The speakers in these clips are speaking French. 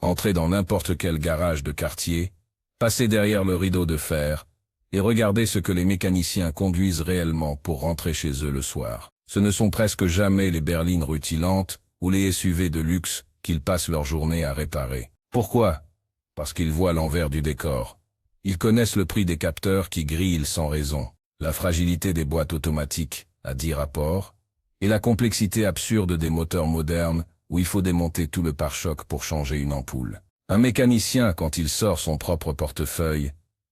Entrez dans n'importe quel garage de quartier, passez derrière le rideau de fer, et regardez ce que les mécaniciens conduisent réellement pour rentrer chez eux le soir. Ce ne sont presque jamais les berlines rutilantes ou les SUV de luxe qu'ils passent leur journée à réparer. Pourquoi? Parce qu'ils voient l'envers du décor. Ils connaissent le prix des capteurs qui grillent sans raison, la fragilité des boîtes automatiques, à 10 rapports, et la complexité absurde des moteurs modernes où il faut démonter tout le pare-choc pour changer une ampoule. Un mécanicien, quand il sort son propre portefeuille,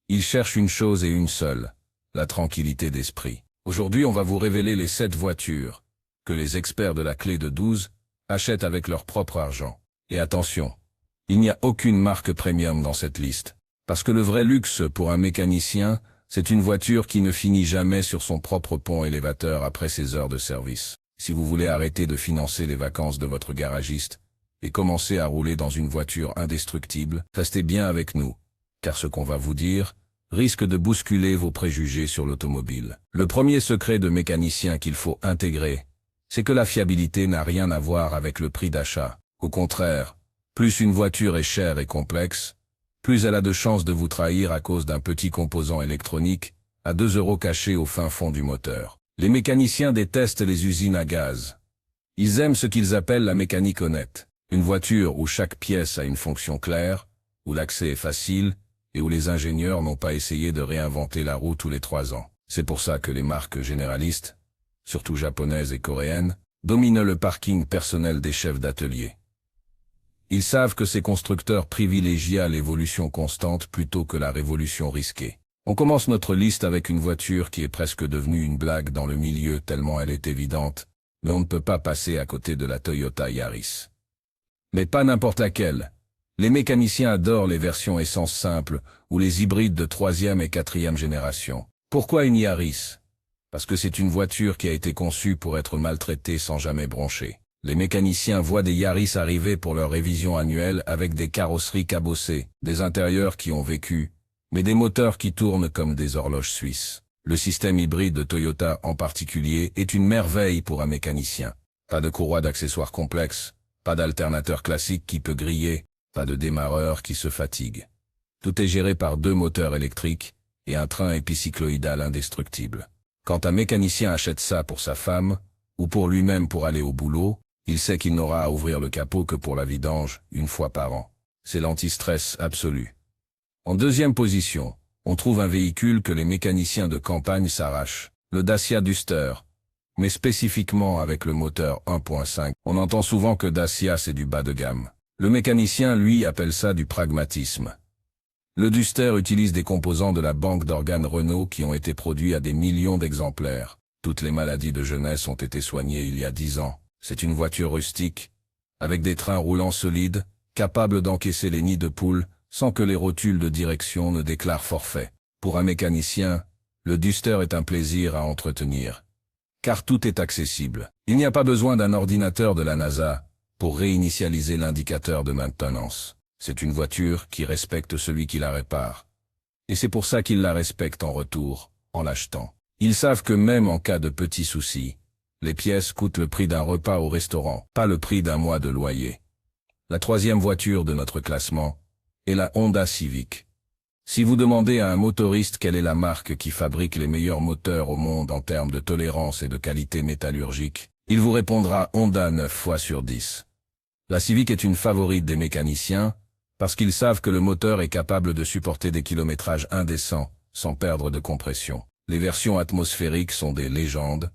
il cherche une chose et une seule, la tranquillité d'esprit. Aujourd'hui, on va vous révéler les 7 voitures que les experts de la clé de 12 achètent avec leur propre argent. Et attention, il n'y a aucune marque premium dans cette liste. Parce que le vrai luxe pour un mécanicien, c'est une voiture qui ne finit jamais sur son propre pont élévateur après ses heures de service. Si vous voulez arrêter de financer les vacances de votre garagiste et commencer à rouler dans une voiture indestructible, restez bien avec nous, car ce qu'on va vous dire risque de bousculer vos préjugés sur l'automobile. Le premier secret de mécanicien qu'il faut intégrer, c'est que la fiabilité n'a rien à voir avec le prix d'achat. Au contraire, plus une voiture est chère et complexe, plus elle a de chances de vous trahir à cause d'un petit composant électronique à 2 € caché au fin fond du moteur. Les mécaniciens détestent les usines à gaz. Ils aiment ce qu'ils appellent la mécanique honnête. Une voiture où chaque pièce a une fonction claire, où l'accès est facile et où les ingénieurs n'ont pas essayé de réinventer la roue tous les 3 ans. C'est pour ça que les marques généralistes, surtout japonaises et coréennes, dominent le parking personnel des chefs d'atelier. Ils savent que ces constructeurs privilégient l'évolution constante plutôt que la révolution risquée. On commence notre liste avec une voiture qui est presque devenue une blague dans le milieu tellement elle est évidente, mais on ne peut pas passer à côté de la Toyota Yaris. Mais pas n'importe laquelle. Les mécaniciens adorent les versions essence simple ou les hybrides de 3e et 4e génération. Pourquoi une Yaris? Parce que c'est une voiture qui a été conçue pour être maltraitée sans jamais broncher. Les mécaniciens voient des Yaris arriver pour leur révision annuelle avec des carrosseries cabossées, des intérieurs qui ont vécu, mais des moteurs qui tournent comme des horloges suisses. Le système hybride de Toyota en particulier est une merveille pour un mécanicien. Pas de courroie d'accessoires complexes, pas d'alternateur classique qui peut griller, pas de démarreur qui se fatigue. Tout est géré par 2 moteurs électriques et un train épicycloïdal indestructible. Quand un mécanicien achète ça pour sa femme, ou pour lui-même pour aller au boulot, il sait qu'il n'aura à ouvrir le capot que pour la vidange, une fois par an. C'est l'anti-stress absolu. En deuxième position, on trouve un véhicule que les mécaniciens de campagne s'arrachent, le Dacia Duster. Mais spécifiquement avec le moteur 1.5, on entend souvent que Dacia c'est du bas de gamme. Le mécanicien, lui, appelle ça du pragmatisme. Le Duster utilise des composants de la banque d'organes Renault qui ont été produits à des millions d'exemplaires. Toutes les maladies de jeunesse ont été soignées il y a 10 ans. C'est une voiture rustique, avec des trains roulants solides, capables d'encaisser les nids de poules, sans que les rotules de direction ne déclarent forfait. Pour un mécanicien, le Duster est un plaisir à entretenir. Car tout est accessible. Il n'y a pas besoin d'un ordinateur de la NASA pour réinitialiser l'indicateur de maintenance. C'est une voiture qui respecte celui qui la répare. Et c'est pour ça qu'ils la respectent en retour, en l'achetant. Ils savent que même en cas de petits soucis, les pièces coûtent le prix d'un repas au restaurant, pas le prix d'un mois de loyer. La 3e voiture de notre classement est la Honda Civic. Si vous demandez à un motoriste quelle est la marque qui fabrique les meilleurs moteurs au monde en termes de tolérance et de qualité métallurgique, il vous répondra Honda 9 fois sur 10. La Civic est une favorite des mécaniciens parce qu'ils savent que le moteur est capable de supporter des kilométrages indécents sans perdre de compression. Les versions atmosphériques sont des légendes,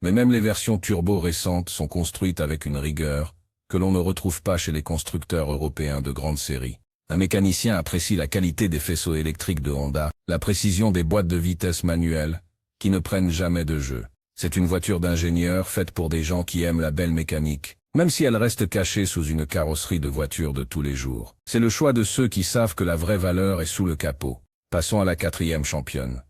mais même les versions turbo récentes sont construites avec une rigueur que l'on ne retrouve pas chez les constructeurs européens de grande série. Un mécanicien apprécie la qualité des faisceaux électriques de Honda, la précision des boîtes de vitesse manuelles, qui ne prennent jamais de jeu. C'est une voiture d'ingénieur faite pour des gens qui aiment la belle mécanique, même si elle reste cachée sous une carrosserie de voiture de tous les jours. C'est le choix de ceux qui savent que la vraie valeur est sous le capot. Passons à la 4e championne,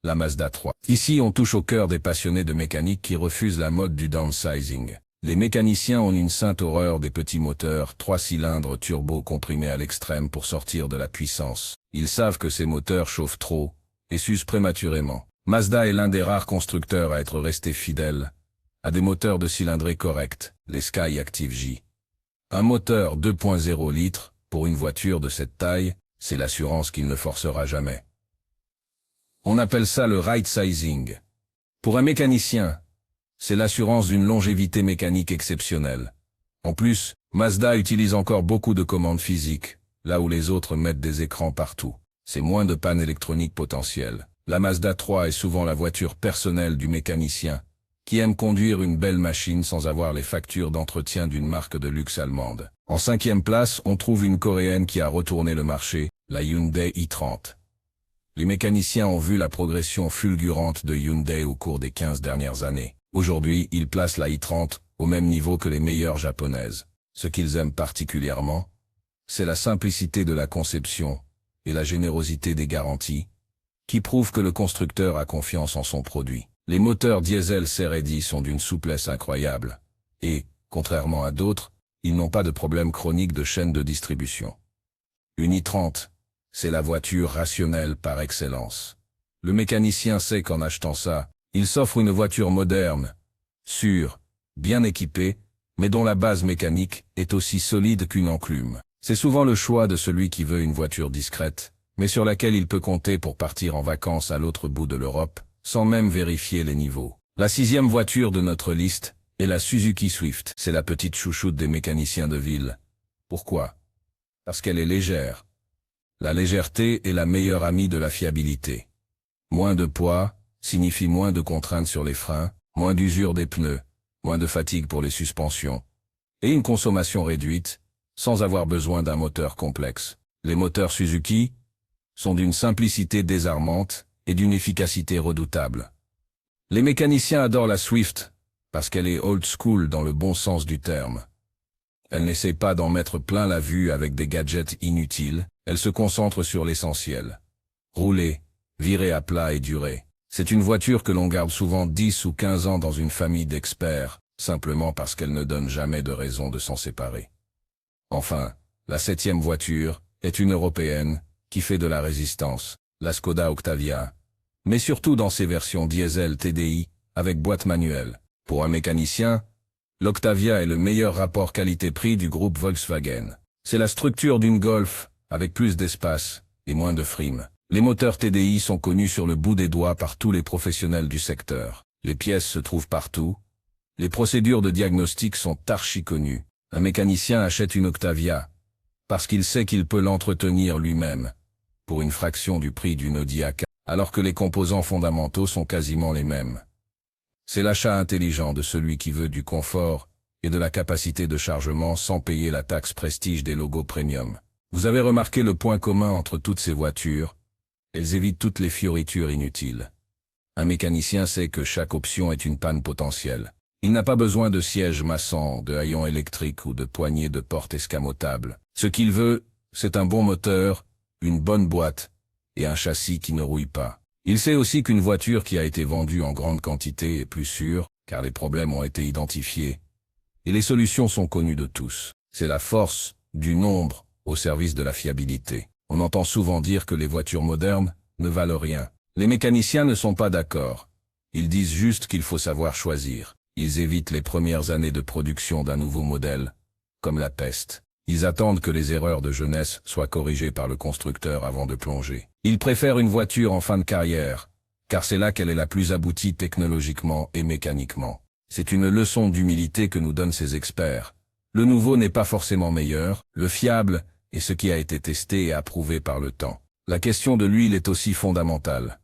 la Mazda 3. Ici, on touche au cœur des passionnés de mécanique qui refusent la mode du downsizing. Les mécaniciens ont une sainte horreur des petits moteurs 3 cylindres turbo comprimés à l'extrême pour sortir de la puissance. Ils savent que ces moteurs chauffent trop et s'usent prématurément. Mazda est l'un des rares constructeurs à être resté fidèle à des moteurs de cylindrée corrects, les Skyactiv-J. Un moteur 2.0 litres Pour une voiture de cette taille, c'est l'assurance qu'il ne forcera jamais. On appelle ça le right sizing. Pour un mécanicien, c'est l'assurance d'une longévité mécanique exceptionnelle. En plus, Mazda utilise encore beaucoup de commandes physiques, là où les autres mettent des écrans partout. C'est moins de pannes électroniques potentielles. La Mazda 3 est souvent la voiture personnelle du mécanicien, qui aime conduire une belle machine sans avoir les factures d'entretien d'une marque de luxe allemande. En 5e place, on trouve une coréenne qui a retourné le marché, la Hyundai i30. Les mécaniciens ont vu la progression fulgurante de Hyundai au cours des 15 dernières années. Aujourd'hui, ils placent la i30 au même niveau que les meilleures japonaises. Ce qu'ils aiment particulièrement, c'est la simplicité de la conception et la générosité des garanties, qui prouvent que le constructeur a confiance en son produit. Les moteurs diesel Ceredi sont d'une souplesse incroyable, et, contrairement à d'autres, ils n'ont pas de problème chronique de chaîne de distribution. Une i30, c'est la voiture rationnelle par excellence. Le mécanicien sait qu'en achetant ça, il s'offre une voiture moderne, sûre, bien équipée, mais dont la base mécanique est aussi solide qu'une enclume. C'est souvent le choix de celui qui veut une voiture discrète, mais sur laquelle il peut compter pour partir en vacances à l'autre bout de l'Europe, sans même vérifier les niveaux. La 6e voiture de notre liste est la Suzuki Swift. C'est la petite chouchoute des mécaniciens de ville. Pourquoi? Parce qu'elle est légère. La légèreté est la meilleure amie de la fiabilité. Moins de poids signifie moins de contraintes sur les freins, moins d'usure des pneus, moins de fatigue pour les suspensions, et une consommation réduite, sans avoir besoin d'un moteur complexe. Les moteurs Suzuki sont d'une simplicité désarmante et d'une efficacité redoutable. Les mécaniciens adorent la Swift, parce qu'elle est old school dans le bon sens du terme. Elle n'essaie pas d'en mettre plein la vue avec des gadgets inutiles, elle se concentre sur l'essentiel. Rouler, virer à plat et durer. C'est une voiture que l'on garde souvent 10 ou 15 ans dans une famille d'experts, simplement parce qu'elle ne donne jamais de raison de s'en séparer. Enfin, la 7e voiture est une européenne qui fait de la résistance, la Skoda Octavia, mais surtout dans ses versions diesel TDI avec boîte manuelle. Pour un mécanicien, l'Octavia est le meilleur rapport qualité-prix du groupe Volkswagen. C'est la structure d'une Golf, avec plus d'espace et moins de frime. Les moteurs TDI sont connus sur le bout des doigts par tous les professionnels du secteur. Les pièces se trouvent partout. Les procédures de diagnostic sont archi connues. Un mécanicien achète une Octavia parce qu'il sait qu'il peut l'entretenir lui-même, pour une fraction du prix d'une Audi A4, alors que les composants fondamentaux sont quasiment les mêmes. C'est l'achat intelligent de celui qui veut du confort et de la capacité de chargement sans payer la taxe prestige des logos premium. Vous avez remarqué le point commun entre toutes ces voitures? Elles évitent toutes les fioritures inutiles. Un mécanicien sait que chaque option est une panne potentielle. Il n'a pas besoin de sièges massants, de haillons électriques ou de poignées de porte escamotables. Ce qu'il veut, c'est un bon moteur, une bonne boîte et un châssis qui ne rouille pas. Il sait aussi qu'une voiture qui a été vendue en grande quantité est plus sûre, car les problèmes ont été identifiés et les solutions sont connues de tous. C'est la force du nombre au service de la fiabilité. On entend souvent dire que les voitures modernes ne valent rien. Les mécaniciens ne sont pas d'accord. Ils disent juste qu'il faut savoir choisir. Ils évitent les premières années de production d'un nouveau modèle, comme la peste. Ils attendent que les erreurs de jeunesse soient corrigées par le constructeur avant de plonger. Ils préfèrent une voiture en fin de carrière, car c'est là qu'elle est la plus aboutie technologiquement et mécaniquement. C'est une leçon d'humilité que nous donnent ces experts. Le nouveau n'est pas forcément meilleur, le fiable est ce qui a été testé et approuvé par le temps. La question de l'huile est aussi fondamentale.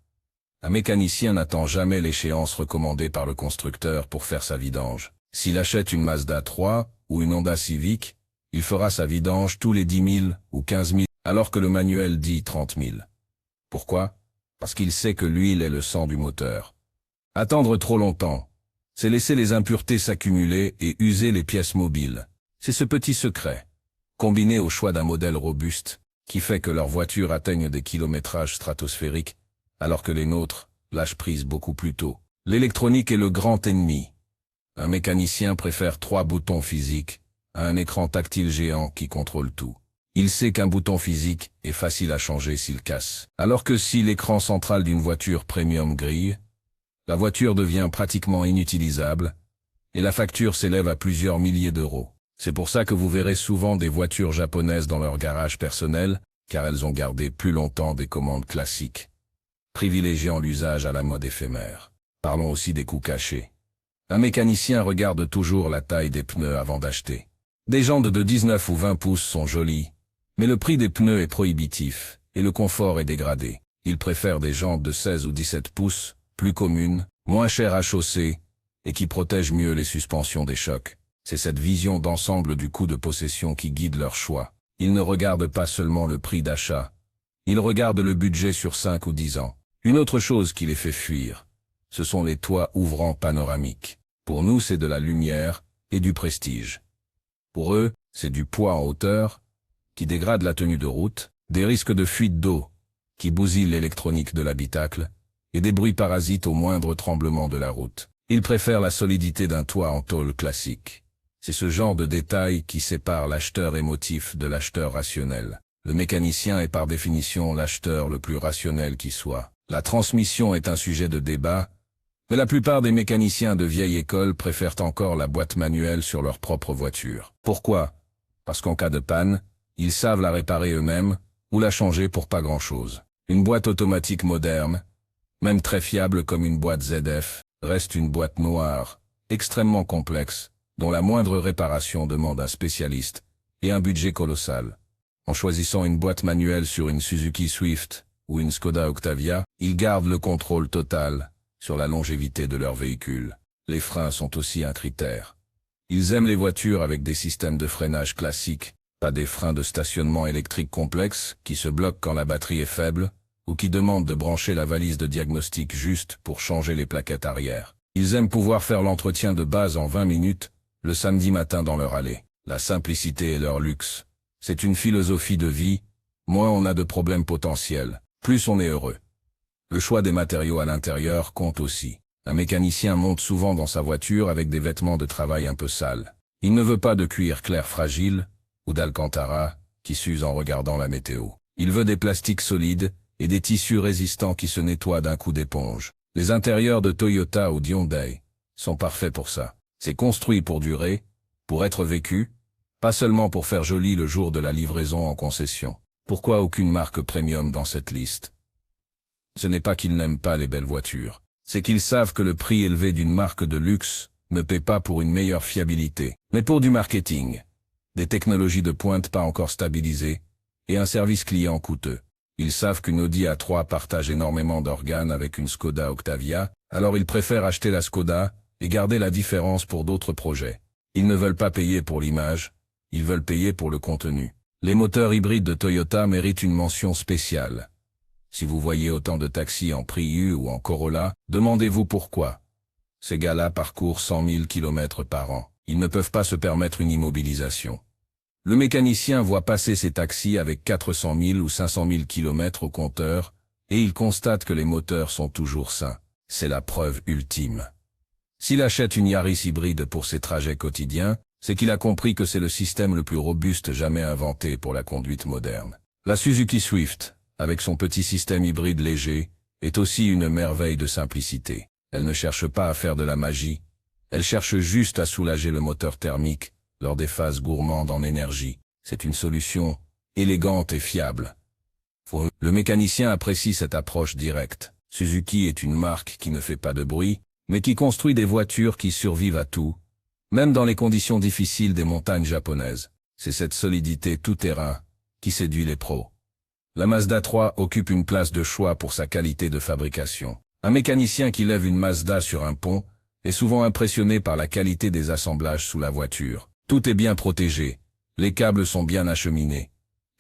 Un mécanicien n'attend jamais l'échéance recommandée par le constructeur pour faire sa vidange. S'il achète une Mazda 3 ou une Honda Civic, il fera sa vidange tous les 10 000 ou 15 000, alors que le manuel dit 30 000. Pourquoi? Parce qu'il sait que l'huile est le sang du moteur. Attendre trop longtemps, c'est laisser les impuretés s'accumuler et user les pièces mobiles. C'est ce petit secret, combiné au choix d'un modèle robuste, qui fait que leurs voitures atteignent des kilométrages stratosphériques, alors que les nôtres lâchent prise beaucoup plus tôt. L'électronique est le grand ennemi. Un mécanicien préfère 3 boutons physiques à un écran tactile géant qui contrôle tout. Il sait qu'un bouton physique est facile à changer s'il casse. Alors que si l'écran central d'une voiture premium grille, la voiture devient pratiquement inutilisable et la facture s'élève à plusieurs milliers d'euros. C'est pour ça que vous verrez souvent des voitures japonaises dans leur garage personnel, car elles ont gardé plus longtemps des commandes classiques, privilégiant l'usage à la mode éphémère. Parlons aussi des coûts cachés. Un mécanicien regarde toujours la taille des pneus avant d'acheter. Des jantes de 19 ou 20 pouces sont jolies, mais le prix des pneus est prohibitif, et le confort est dégradé. Il préfère des jantes de 16 ou 17 pouces, plus communes, moins chères à chausser, et qui protègent mieux les suspensions des chocs. C'est cette vision d'ensemble du coût de possession qui guide leur choix. Ils ne regardent pas seulement le prix d'achat, ils regardent le budget sur 5 ou 10 ans. Une autre chose qui les fait fuir, ce sont les toits ouvrants panoramiques. Pour nous, c'est de la lumière et du prestige. Pour eux, c'est du poids en hauteur, qui dégrade la tenue de route, des risques de fuite d'eau, qui bousillent l'électronique de l'habitacle, et des bruits parasites au moindre tremblement de la route. Ils préfèrent la solidité d'un toit en tôle classique. C'est ce genre de détail qui sépare l'acheteur émotif de l'acheteur rationnel. Le mécanicien est par définition l'acheteur le plus rationnel qui soit. La transmission est un sujet de débat, mais la plupart des mécaniciens de vieille école préfèrent encore la boîte manuelle sur leur propre voiture. Pourquoi? Parce qu'en cas de panne, ils savent la réparer eux-mêmes, ou la changer pour pas grand-chose. Une boîte automatique moderne, même très fiable comme une boîte ZF, reste une boîte noire, extrêmement complexe, dont la moindre réparation demande un spécialiste, et un budget colossal. En choisissant une boîte manuelle sur une Suzuki Swift ou une Skoda Octavia, ils gardent le contrôle total sur la longévité de leur véhicule. Les freins sont aussi un critère. Ils aiment les voitures avec des systèmes de freinage classiques, pas des freins de stationnement électrique complexes qui se bloquent quand la batterie est faible, ou qui demandent de brancher la valise de diagnostic juste pour changer les plaquettes arrière. Ils aiment pouvoir faire l'entretien de base en 20 minutes, le samedi matin dans leur allée. La simplicité est leur luxe. C'est une philosophie de vie, moins on a de problèmes potentiels, plus on est heureux. Le choix des matériaux à l'intérieur compte aussi. Un mécanicien monte souvent dans sa voiture avec des vêtements de travail un peu sales. Il ne veut pas de cuir clair fragile, ou d'alcantara, qui s'use en regardant la météo. Il veut des plastiques solides, et des tissus résistants qui se nettoient d'un coup d'éponge. Les intérieurs de Toyota ou d'Hyundai sont parfaits pour ça. C'est construit pour durer, pour être vécu, pas seulement pour faire joli le jour de la livraison en concession. Pourquoi aucune marque premium dans cette liste? Ce n'est pas qu'ils n'aiment pas les belles voitures, c'est qu'ils savent que le prix élevé d'une marque de luxe ne paie pas pour une meilleure fiabilité, mais pour du marketing, des technologies de pointe pas encore stabilisées, et un service client coûteux. Ils savent qu'une Audi A3 partage énormément d'organes avec une Skoda Octavia, alors ils préfèrent acheter la Skoda et garder la différence pour d'autres projets. Ils ne veulent pas payer pour l'image, ils veulent payer pour le contenu. Les moteurs hybrides de Toyota méritent une mention spéciale. Si vous voyez autant de taxis en Prius ou en Corolla, demandez-vous pourquoi. Ces gars-là parcourent 100 000 km par an. Ils ne peuvent pas se permettre une immobilisation. Le mécanicien voit passer ces taxis avec 400 000 ou 500 000 km au compteur, et il constate que les moteurs sont toujours sains. C'est la preuve ultime. S'il achète une Yaris hybride pour ses trajets quotidiens, c'est qu'il a compris que c'est le système le plus robuste jamais inventé pour la conduite moderne. La Suzuki Swift, avec son petit système hybride léger, est aussi une merveille de simplicité. Elle ne cherche pas à faire de la magie, elle cherche juste à soulager le moteur thermique lors des phases gourmandes en énergie. C'est une solution élégante et fiable. Le mécanicien apprécie cette approche directe. Suzuki est une marque qui ne fait pas de bruit, mais qui construit des voitures qui survivent à tout, même dans les conditions difficiles des montagnes japonaises. C'est cette solidité tout-terrain qui séduit les pros. La Mazda 3 occupe une place de choix pour sa qualité de fabrication. Un mécanicien qui lève une Mazda sur un pont est souvent impressionné par la qualité des assemblages sous la voiture. Tout est bien protégé, les câbles sont bien acheminés.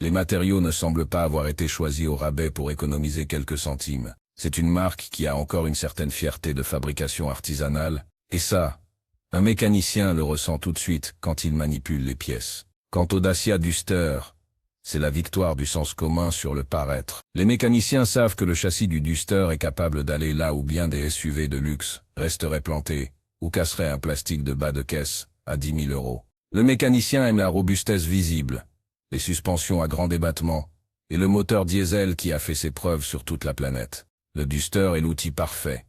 Les matériaux ne semblent pas avoir été choisis au rabais pour économiser quelques centimes. C'est une marque qui a encore une certaine fierté de fabrication artisanale, et ça, un mécanicien le ressent tout de suite quand il manipule les pièces. Quant au Dacia Duster, c'est la victoire du sens commun sur le paraître. Les mécaniciens savent que le châssis du Duster est capable d'aller là où bien des SUV de luxe resteraient plantés, ou casseraient un plastique de bas de caisse à 10 000 €. Le mécanicien aime la robustesse visible, les suspensions à grand débattement, et le moteur diesel qui a fait ses preuves sur toute la planète. Le Duster est l'outil parfait,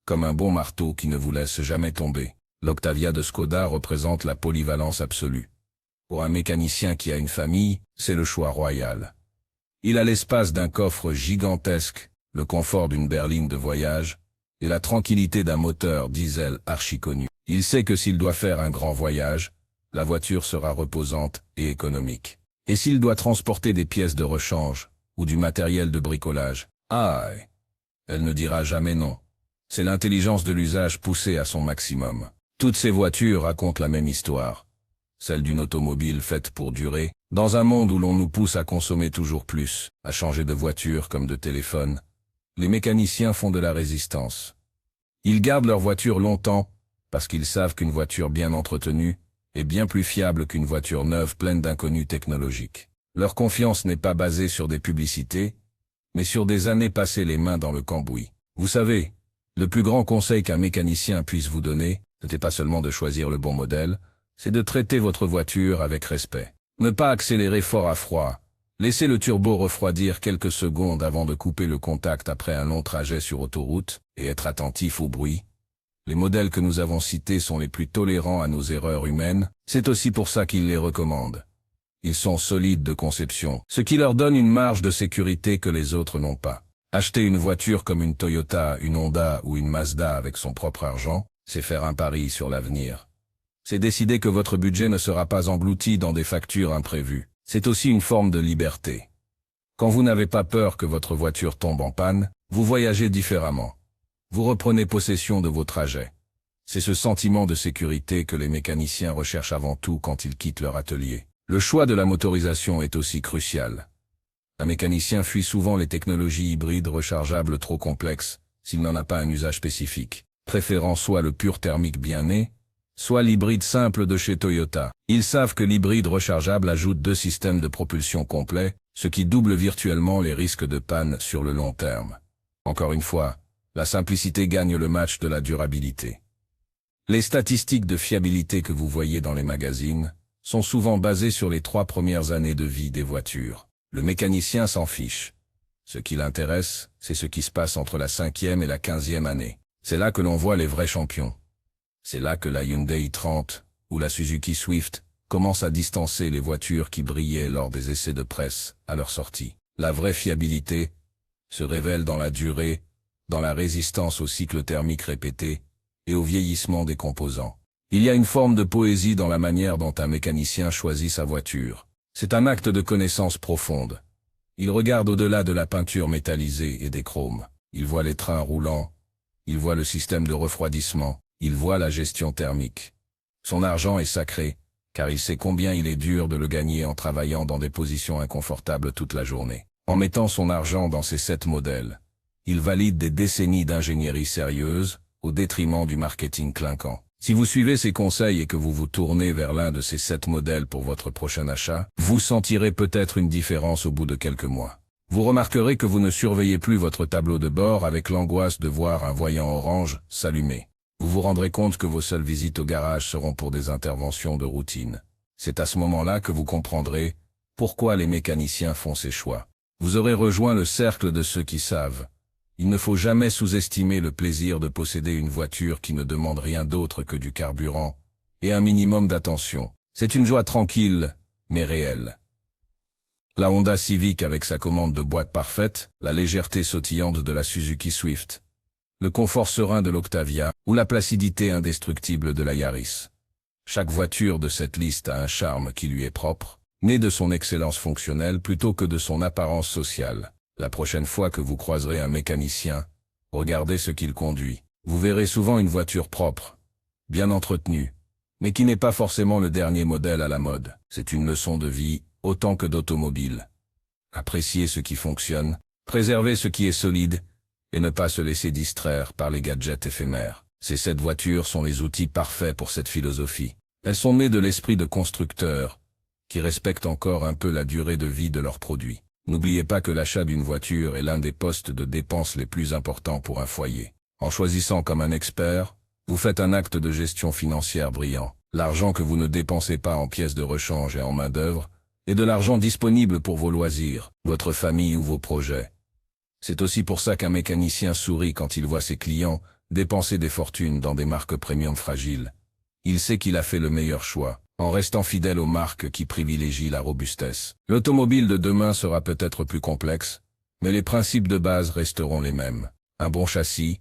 comme un bon marteau qui ne vous laisse jamais tomber. L'Octavia de Skoda représente la polyvalence absolue. Pour un mécanicien qui a une famille, c'est le choix royal. Il a l'espace d'un coffre gigantesque, le confort d'une berline de voyage, et la tranquillité d'un moteur diesel archi-connu. Il sait que s'il doit faire un grand voyage, la voiture sera reposante et économique. Et s'il doit transporter des pièces de rechange, ou du matériel de bricolage, elle ne dira jamais non. C'est l'intelligence de l'usage poussée à son maximum. Toutes ces voitures racontent la même histoire. Celle d'une automobile faite pour durer, dans un monde où l'on nous pousse à consommer toujours plus, à changer de voiture comme de téléphone. Les mécaniciens font de la résistance. Ils gardent leur voiture longtemps, parce qu'ils savent qu'une voiture bien entretenue est bien plus fiable qu'une voiture neuve pleine d'inconnus technologiques. Leur confiance n'est pas basée sur des publicités, mais sur des années passées les mains dans le cambouis. Vous savez, le plus grand conseil qu'un mécanicien puisse vous donner, ce n'est pas seulement de choisir le bon modèle, c'est de traiter votre voiture avec respect. Ne pas accélérer fort à froid. Laissez le turbo refroidir quelques secondes avant de couper le contact après un long trajet sur autoroute, et être attentif au bruit. Les modèles que nous avons cités sont les plus tolérants à nos erreurs humaines, c'est aussi pour ça qu'ils les recommandent. Ils sont solides de conception, ce qui leur donne une marge de sécurité que les autres n'ont pas. Acheter une voiture comme une Toyota, une Honda ou une Mazda avec son propre argent, c'est faire un pari sur l'avenir. C'est décider que votre budget ne sera pas englouti dans des factures imprévues. C'est aussi une forme de liberté. Quand vous n'avez pas peur que votre voiture tombe en panne, vous voyagez différemment. Vous reprenez possession de vos trajets. C'est ce sentiment de sécurité que les mécaniciens recherchent avant tout quand ils quittent leur atelier. Le choix de la motorisation est aussi crucial. Un mécanicien fuit souvent les technologies hybrides rechargeables trop complexes, s'il n'en a pas un usage spécifique, préférant soit le pur thermique bien né, soit l'hybride simple de chez Toyota. Ils savent que l'hybride rechargeable ajoute 2 systèmes de propulsion complets, ce qui double virtuellement les risques de panne sur le long terme. Encore une fois, la simplicité gagne le match de la durabilité. Les statistiques de fiabilité que vous voyez dans les magazines sont souvent basées sur les 3 premières années de vie des voitures. Le mécanicien s'en fiche. Ce qui l'intéresse, c'est ce qui se passe entre la 5e et la 15e année. C'est là que l'on voit les vrais champions. C'est là que la Hyundai i30 ou la Suzuki Swift commencent à distancer les voitures qui brillaient lors des essais de presse à leur sortie. La vraie fiabilité se révèle dans la durée, dans la résistance au cycle thermique répété et au vieillissement des composants. Il y a une forme de poésie dans la manière dont un mécanicien choisit sa voiture. C'est un acte de connaissance profonde. Il regarde au-delà de la peinture métallisée et des chromes. Il voit les trains roulants, il voit le système de refroidissement, il voit la gestion thermique. Son argent est sacré, car il sait combien il est dur de le gagner en travaillant dans des positions inconfortables toute la journée. En mettant son argent dans ces 7 modèles, il valide des décennies d'ingénierie sérieuse, au détriment du marketing clinquant. Si vous suivez ces conseils et que vous vous tournez vers l'un de ces 7 modèles pour votre prochain achat, vous sentirez peut-être une différence au bout de quelques mois. Vous remarquerez que vous ne surveillez plus votre tableau de bord avec l'angoisse de voir un voyant orange s'allumer. Vous vous rendrez compte que vos seules visites au garage seront pour des interventions de routine. C'est à ce moment-là que vous comprendrez pourquoi les mécaniciens font ces choix. Vous aurez rejoint le cercle de ceux qui savent. Il ne faut jamais sous-estimer le plaisir de posséder une voiture qui ne demande rien d'autre que du carburant et un minimum d'attention. C'est une joie tranquille, mais réelle. La Honda Civic avec sa commande de boîte parfaite, la légèreté sautillante de la Suzuki Swift, le confort serein de l'Octavia ou la placidité indestructible de la Yaris. Chaque voiture de cette liste a un charme qui lui est propre, né de son excellence fonctionnelle plutôt que de son apparence sociale. La prochaine fois que vous croiserez un mécanicien, regardez ce qu'il conduit. Vous verrez souvent une voiture propre, bien entretenue, mais qui n'est pas forcément le dernier modèle à la mode. C'est une leçon de vie, autant que d'automobile. Appréciez ce qui fonctionne, préservez ce qui est solide, et ne pas se laisser distraire par les gadgets éphémères. Ces 7 voitures sont les outils parfaits pour cette philosophie. Elles sont nées de l'esprit de constructeurs, qui respectent encore un peu la durée de vie de leurs produits. N'oubliez pas que l'achat d'une voiture est l'un des postes de dépenses les plus importants pour un foyer. En choisissant comme un expert, vous faites un acte de gestion financière brillant. L'argent que vous ne dépensez pas en pièces de rechange et en main-d'œuvre est de l'argent disponible pour vos loisirs, votre famille ou vos projets. C'est aussi pour ça qu'un mécanicien sourit quand il voit ses clients dépenser des fortunes dans des marques premium fragiles. Il sait qu'il a fait le meilleur choix. en restant fidèle aux marques qui privilégient la robustesse. L'automobile de demain sera peut-être plus complexe, mais les principes de base resteront les mêmes. Un bon châssis,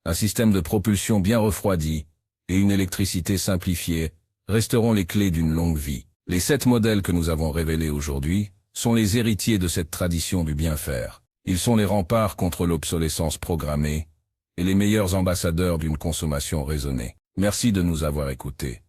un système de propulsion bien refroidi et une électricité simplifiée resteront les clés d'une longue vie. Les 7 modèles que nous avons révélés aujourd'hui sont les héritiers de cette tradition du bien faire. Ils sont les remparts contre l'obsolescence programmée et les meilleurs ambassadeurs d'une consommation raisonnée. Merci de nous avoir écoutés.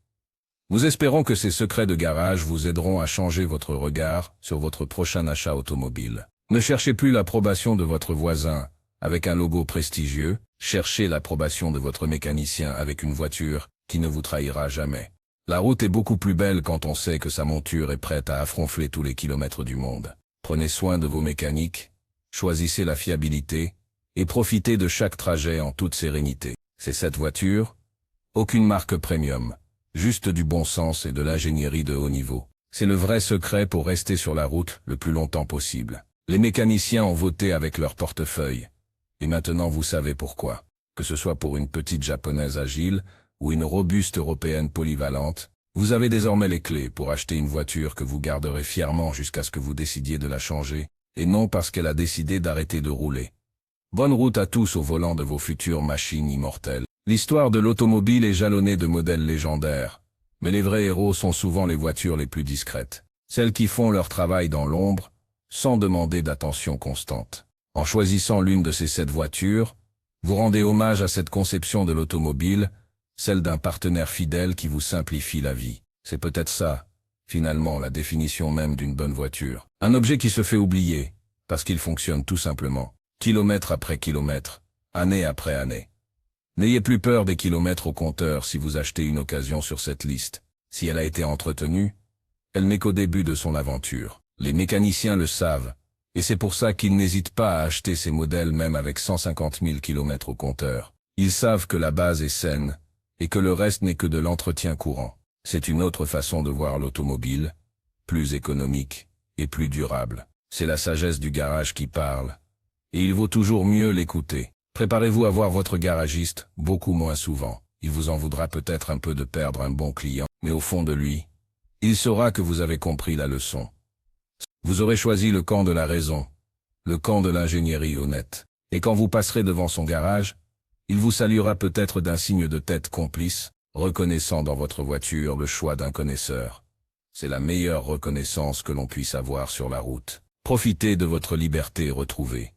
Nous espérons que ces secrets de garage vous aideront à changer votre regard sur votre prochain achat automobile. Ne cherchez plus l'approbation de votre voisin avec un logo prestigieux, cherchez l'approbation de votre mécanicien avec une voiture qui ne vous trahira jamais. La route est beaucoup plus belle quand on sait que sa monture est prête à affronter tous les kilomètres du monde. Prenez soin de vos mécaniques, choisissez la fiabilité et profitez de chaque trajet en toute sérénité. C'est cette voiture, aucune marque premium, juste du bon sens et de l'ingénierie de haut niveau. C'est le vrai secret pour rester sur la route le plus longtemps possible. Les mécaniciens ont voté avec leur portefeuille. Et maintenant vous savez pourquoi. Que ce soit pour une petite japonaise agile ou une robuste européenne polyvalente, vous avez désormais les clés pour acheter une voiture que vous garderez fièrement jusqu'à ce que vous décidiez de la changer, et non parce qu'elle a décidé d'arrêter de rouler. Bonne route à tous au volant de vos futures machines immortelles. L'histoire de l'automobile est jalonnée de modèles légendaires, mais les vrais héros sont souvent les voitures les plus discrètes, celles qui font leur travail dans l'ombre, sans demander d'attention constante. En choisissant l'une de ces 7 voitures, vous rendez hommage à cette conception de l'automobile, celle d'un partenaire fidèle qui vous simplifie la vie. C'est peut-être ça, finalement, la définition même d'une bonne voiture. Un objet qui se fait oublier, parce qu'il fonctionne tout simplement, kilomètre après kilomètre, année après année. N'ayez plus peur des kilomètres au compteur si vous achetez une occasion sur cette liste. Si elle a été entretenue, elle n'est qu'au début de son aventure. Les mécaniciens le savent, et c'est pour ça qu'ils n'hésitent pas à acheter ces modèles même avec 150 000 km au compteur. Ils savent que la base est saine, et que le reste n'est que de l'entretien courant. C'est une autre façon de voir l'automobile, plus économique et plus durable. C'est la sagesse du garage qui parle, et il vaut toujours mieux l'écouter. Préparez-vous à voir votre garagiste beaucoup moins souvent. Il vous en voudra peut-être un peu de perdre un bon client, mais au fond de lui, il saura que vous avez compris la leçon. Vous aurez choisi le camp de la raison, le camp de l'ingénierie honnête. Et quand vous passerez devant son garage, il vous saluera peut-être d'un signe de tête complice, reconnaissant dans votre voiture le choix d'un connaisseur. C'est la meilleure reconnaissance que l'on puisse avoir sur la route. Profitez de votre liberté retrouvée.